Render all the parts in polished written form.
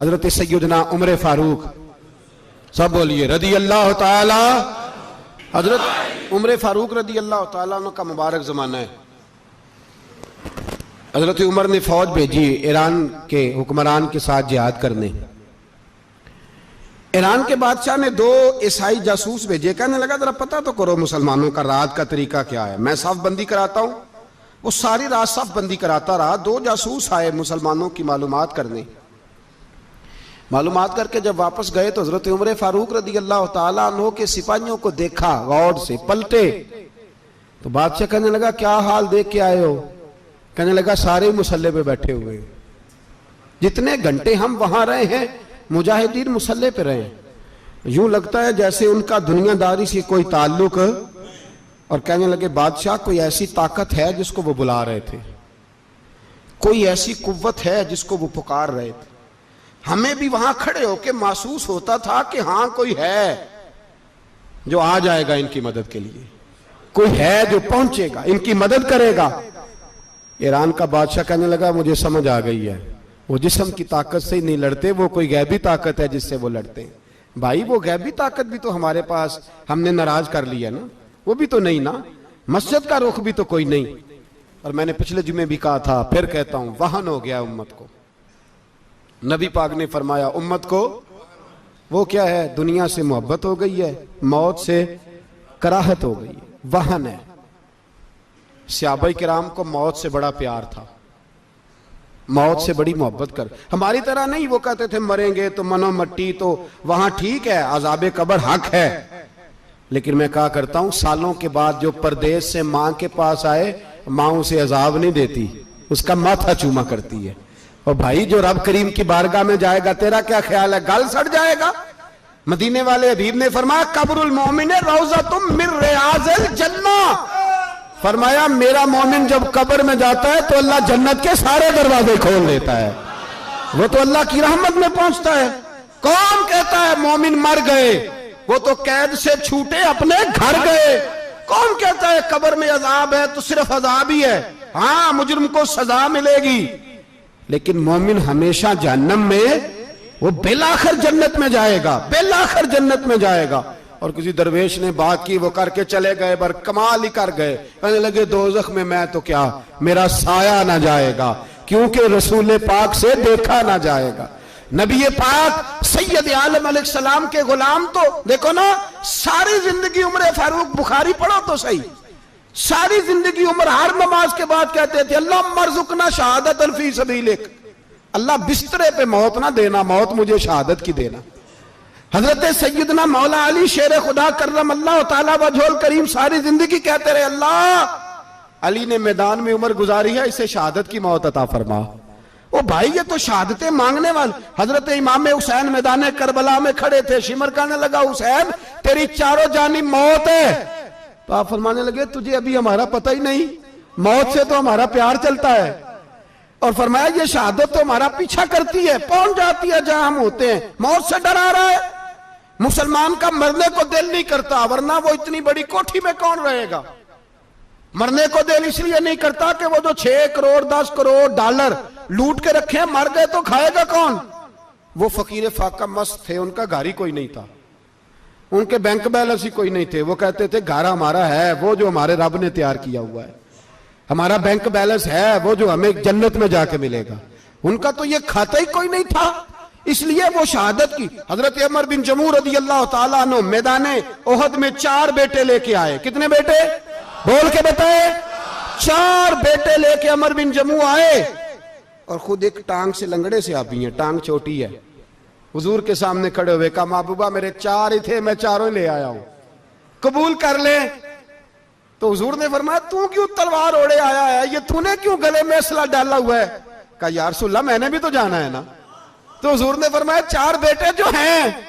हजरत सैयदना उमर फारूक, सब बोलिए रदी अल्लाह ताला। हजरत उमर फारूक रदी अल्लाह ताला का मुबारक ज़माना है। हजरत उमर ने फौज भेजी ईरान के हुक्मरान के साथ जिहाद करने। ईरान के बादशाह ने 2 ईसाई जासूस भेजे। कहने लगा जरा पता तो करो मुसलमानों का रात का तरीका क्या है, मैं साफ बंदी कराता हूं। वो सारी रात साफ बंदी कराता रहा। 2 जासूस आए मुसलमानों की मालूमात करने। मालूमात करके जब वापस गए तो हजरत उमर फारूक रदी अल्लाह ताला अन्हु के सिपाहियों को देखा, गौर से पलटे तो बादशाह कहने लगा क्या हाल देख के आए हो? कहने लगा सारे मुसल्ले पे बैठे हुए, जितने घंटे हम वहां रहे हैं मुजाहिदीन मुसल्ले पे रहे, यूं लगता है जैसे उनका दुनियादारी से कोई ताल्लुक। और कहने लगे बादशाह कोई ऐसी ताकत है जिसको वो बुला रहे थे, कोई ऐसी कुव्वत है जिसको वो पुकार रहे थे। हमें भी वहां खड़े होकर महसूस होता था कि हां कोई है जो आ जाएगा इनकी मदद के लिए, कोई है जो पहुंचेगा इनकी मदद करेगा। ईरान का बादशाह कहने लगा मुझे समझ आ गई है, वो जिस्म की ताकत से ही नहीं लड़ते, वो कोई गैबी ताकत है जिससे वो लड़ते हैं। भाई वो गैबी ताकत भी तो हमारे पास हमने नाराज कर लिया ना, वो भी तो नहीं ना, मस्जिद का रुख भी तो कोई नहीं। और मैंने पिछले जुमे भी कहा था, फिर कहता हूं, वहन हो गया उम्मत को। नबी पाक ने फरमाया उम्मत को वो क्या है, दुनिया से मोहब्बत हो गई है, मौत से कराहत हो गई है, वहन है। सहाबा किराम को मौत से बड़ा प्यार था, मौत से बड़ी मोहब्बत कर। हमारी तरह नहीं, वो कहते थे मरेंगे तो मनो मट्टी, तो वहां ठीक है अज़ाबे कब्र हक है। लेकिन मैं कहा करता हूं सालों के बाद जो परदेश से मां के पास आए, मां उसे अजाब नहीं देती, उसका माथा चूमा करती है। और भाई जो रब करीम की बारगाह में जाएगा तेरा क्या ख्याल है, गल सड़ जाएगा। मदीने वाले हबीब ने फरमाया कब्रुल मोमिन रौज़तुम मिन रियाज़िल जन्ना, फरमाया मेरा मोमिन जब कब्र में जाता है तो अल्लाह जन्नत के सारे दरवाजे खोल देता है, वो तो अल्लाह की रहमत में पहुंचता है। कौन कहता है मोमिन मर गए, वो तो कैद से छूटे अपने घर गए। कौन कहता है कब्र में अजाब है तो सिर्फ अजाब ही है, हाँ मुजरिम को सजा मिलेगी, लेकिन मोमिन हमेशा जहन्नम में, वो बेलाखिर जन्नत में जाएगा, बेलाखिर जन्नत में जाएगा। और किसी दरवेश ने बात की, वो करके चले गए, बर कमाल ही कर गए। कहने लगे दोज़ख में मैं तो क्या, मेरा साया ना जाएगा, क्योंकि रसूल पाक से देखा ना जाएगा। नबी पाक सैयद आलम अलैहिस्सलाम के गुलाम तो देखो ना, सारी जिंदगी उमर फारूक, बुखारी पढ़ो तो सही, सारी जिंदगी उमर हर नमाज के बाद कहते थे अल्लाह मरजुकना शहादतन फी सबीलिक, अल्लाह बिस्तरे पे मौत ना देना, मौत मुझे शहादत की देना। हजरत सैयदना मौला अली शेर खुदा करम अल्लाह ताला वजहुल करीम सारी जिंदगी कहते रहे अल्लाह अली ने मैदान में उम्र गुजारी है, इसे शहादत की मौत अता फरमा। ओ भाई ये तो शहादतें मांगने वाले। हजरत इमाम हुसैन मैदान करबला में खड़े थे, शिमर कहने लगा हुसैन तेरी चारों जानी मौत है, तो आप फरमाने लगे तुझे अभी हमारा पता ही नहीं, मौत से तो हमारा प्यार चलता है। और फरमाया ये शहादत तो हमारा पीछा करती है, पहुंच जाती है जहां हम होते हैं, मौत से डरा रहा है। मुसलमान का मरने को दिल नहीं करता, वरना वो इतनी बड़ी कोठी में कौन रहेगा। मरने को दिल इसलिए नहीं करता कि वो जो 6 करोड़ 10 करोड़ डॉलर लूट के रखे, मर गए तो खाएगा कौन। वो फकीर फाका मस्त थे, उनका घर ही कोई नहीं था, उनके बैंक बैलेंस ही कोई नहीं थे। वो कहते थे घर हमारा है वो जो हमारे रब ने तैयार किया हुआ है, हमारा बैंक बैलेंस है वो जो हमें जन्नत में जाके मिलेगा। उनका तो ये खाता ही कोई नहीं था, इसलिए वो शहादत की। हजरत उमर बिन जमू रदी अल्लाह ताला अन्हु मैदाने ओहद में 4 बेटे लेके आए। कितने बेटे बोल के बताए? 4 बेटे लेके उमर बिन जमू आए, और खुद एक टांग से लंगड़े से आप भी हैं, टांग छोटी है। हुजूर के सामने खड़े हुए कहा महबूबा मेरे 4 ही थे, मैं 4 ले आया हूं, कबूल कर ले। तो हुजूर ने फरमाया तू क्यों तलवार ओढ़े आया है, ये तूने क्यों गले में असला डाला हुआ है? कहा या रसूलल्लाह मैंने भी तो जाना है ना। तो हुजूर ने फरमाया 4 बेटे जो हैं।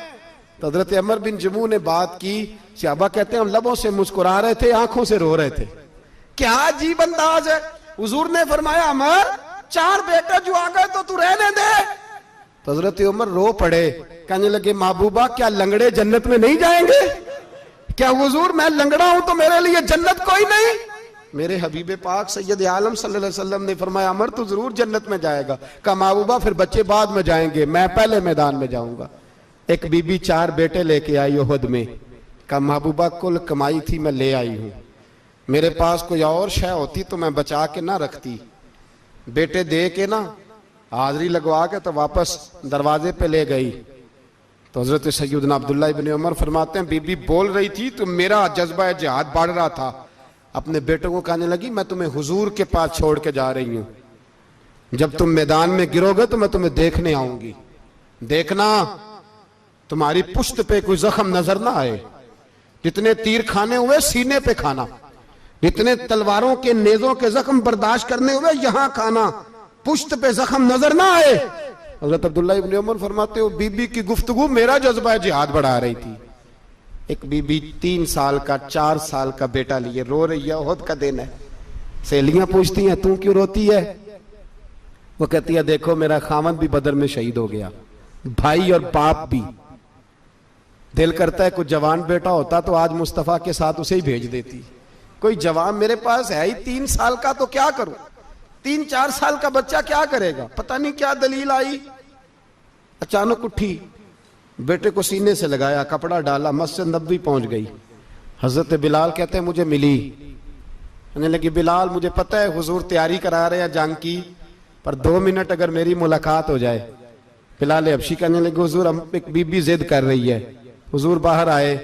तो हजरत उमर बिन जमू ने बात की, सहाबा कहते हैं हम लबों से मुस्कुरा रहे थे, आंखों से रो रहे थे, क्या अजीब अंदाज है। हुजूर ने फरमाया उमर 4 बेटे जो आ गए तो तू रहने दे। तो हजरत उमर रो पड़े, कहने लगे महबूबा क्या लंगड़े जन्नत में नहीं जाएंगे? क्या हुजूर मैं लंगड़ा हूं तो मेरे लिए जन्नत कोई नहीं? मेरे हबीब पाक सैयद आलम सल्लल्लाहु अलैहि वसल्लम ने फरमाया अमर तो जरूर जन्नत में जाएगा। कहा महबूबा फिर बच्चे बाद में जाएंगे, मैं पहले मैदान में जाऊंगा। एक बीबी 4 बेटे लेके आई उहद में। कहा महबूबा कुल कमाई थी मैं ले आई हूं, मेरे पास कोई और शय होती तो मैं बचा के ना रखती। बेटे दे के ना हाजिरी लगवा के तो वापस दरवाजे पे ले गई। तो हजरत सैयदना अब्दुल्ला इब्न उमर फरमाते हैं बीबी बोल रही थी तो मेरा जज्बा जिहाद बढ़ रहा था। अपने बेटों को कहने लगी मैं तुम्हें हुजूर के पास छोड़ के जा रही हूं, जब तुम मैदान में गिरोगे तो मैं तुम्हें देखने आऊंगी, देखना तुम्हारी पुश्त पे कोई जख्म नजर ना आए। जितने तीर खाने हुए सीने पे खाना, जितने तलवारों के नेजों के जख्म बर्दाश्त करने हुए यहां खाना, पुश्त पे जख्म नजर ना आए। हजरत अब्दुल्ला इब्न उमर फरमाते हो बीबी की गुफ्तगू मेरा जज्बा जिहाद बढ़ा रही थी। एक बीबी 3 साल का 4 साल का बेटा लिए रो रही है, ओहद का दिन है। सहेलियां पूछती हैं तू क्यों रोती है? वो कहती है देखो मेरा खामद भी बदर में शहीद हो गया, भाई और बाप भी। दिल करता है कोई जवान बेटा होता तो आज मुस्तफा के साथ उसे ही भेज देती। कोई जवान मेरे पास है ही 3 साल का, तो क्या करूं? 3-4 साल का बच्चा क्या करेगा? पता नहीं क्या दलील आई, अचानक उठी, बेटे को सीने से लगाया, कपड़ा डाला, मस्जिद नबवी पहुंच गई। हजरत बिलाल कहते हैं मुझे मिली, कहने लगी बिलाल मुझे पता है हुजूर तैयारी करा रहे हैं जंग की, पर 2 मिनट अगर मेरी मुलाकात हो जाए। बिलाल हबशी कहने लगे हुजूर हम एक बीबी जिद कर रही है। हुजूर बाहर आए,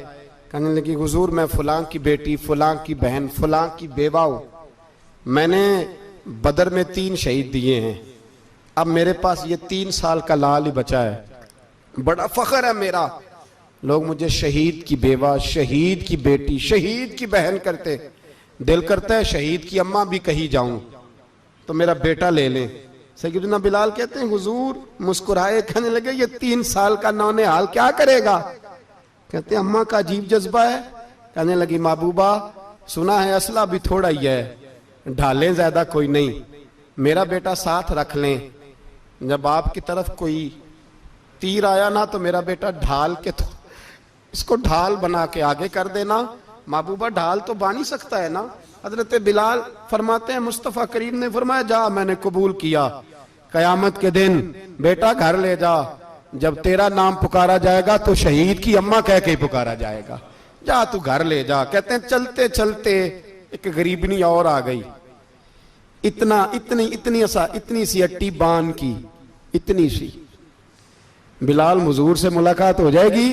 कहने लगी हुजूर मैं फलां की बेटी, फलां की बहन, फलां की बेवा हूं, मैंने बदर में 3 शहीद दिए हैं, अब मेरे पास ये 3 साल का लाल ही बचा है, बड़ा फख्र है मेरा। लोग मुझे शहीद की बेवा, शहीद की बेटी, शहीद की बहन करते, दिल करता है शहीद की अम्मा भी कही जाऊं तो मेरा बेटा ले लें। सैयदना बिलाल कहते हैं हुजूर मुस्कुराए, कहने लगे ये 3 साल का नौने हाल क्या करेगा? कहते हैं अम्मा का अजीब जज्बा है। कहने लगी महबूबा सुना है असला भी थोड़ा ही है, ढालें ज्यादा कोई नहीं, मेरा बेटा साथ रख लें, जब आपकी तरफ कोई तीर आया ना तो मेरा बेटा ढाल के तो इसको ढाल बना के आगे कर देना। महबूबा ढाल तो बन ही सकता है ना। हजरत बिलाल फरमाते हैं मुस्तफ़ा करीम ने फरमाया जा मैंने कबूल किया, कयामत के दिन बेटा घर ले जा, जब तेरा नाम पुकारा जाएगा तो शहीद की अम्मा कह के पुकारा जाएगा, जा तू घर ले जा। कहते हैं चलते चलते एक गरीबनी और आ गई, इतनी सी अट्टी बान की, इतनी सी। बिलाल हुजूर से मुलाकात हो जाएगी,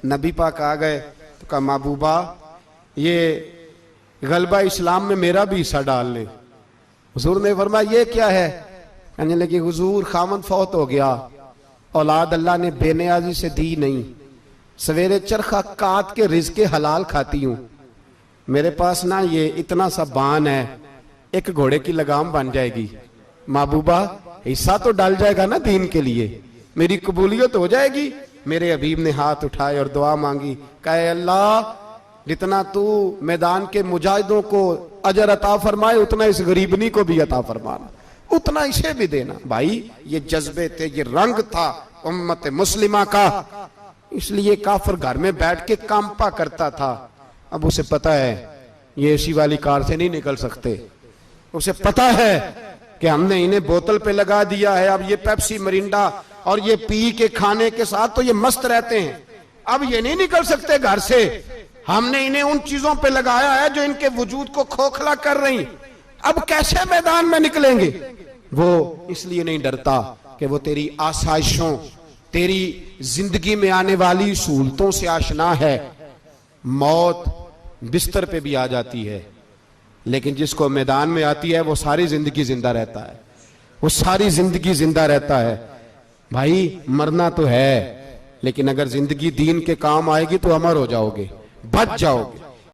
नबी पाक आ गए तो कहा महबूबा ये गलबा इस्लाम में मेरा भी हिस्सा डाल ले। हुजूर ने फरमाया ये क्या है? कहने लगी हुजूर खामन फौत हो गया, औलाद अल्लाह ने बेनियाजी से दी नहीं, सवेरे चरखा काट के रिज़्क़े हलाल खाती हूं, मेरे पास ना ये इतना सा बान है, एक घोड़े की लगाम बन जाएगी, महबूबा हिस्सा तो डाल जाएगा ना दीन के लिए, मेरी कबूलियत हो जाएगी। मेरे हबीब ने हाथ उठाए और दुआ मांगी, कहे अल्लाह जितना तू मैदान के मुजाहिदों को अजर अता फरमाए उतना इस गरीबनी को भी अता फरमाना, उतना इसे भी देना। भाई ये जज्बे थे, ये रंग था उम्मत मुस्लिमा का, इसलिए काफिर घर में बैठ के कांपा करता था। अब उसे पता है ये एसी वाली कार से नहीं निकल सकते, उसे पता है कि हमने इन्हें बोतल पे लगा दिया है, अब ये पेप्सी मरिंडा और ये पी के खाने के साथ तो ये मस्त रहते हैं, अब ये नहीं निकल सकते घर से, हमने इन्हें उन चीजों पे लगाया है जो इनके वजूद को खोखला कर रही, अब कैसे मैदान में निकलेंगे? वो इसलिए नहीं डरता कि वो तेरी आसाइशों, तेरी जिंदगी में आने वाली सहूलतों से आशना है। मौत बिस्तर पे भी आ जाती है, लेकिन जिसको मैदान में आती है वो सारी जिंदगी जिंदा रहता है, वो सारी जिंदगी जिंदा रहता है। भाई मरना तो है, लेकिन अगर जिंदगी दीन के काम आएगी तो अमर हो जाओगे, बच जाओगे।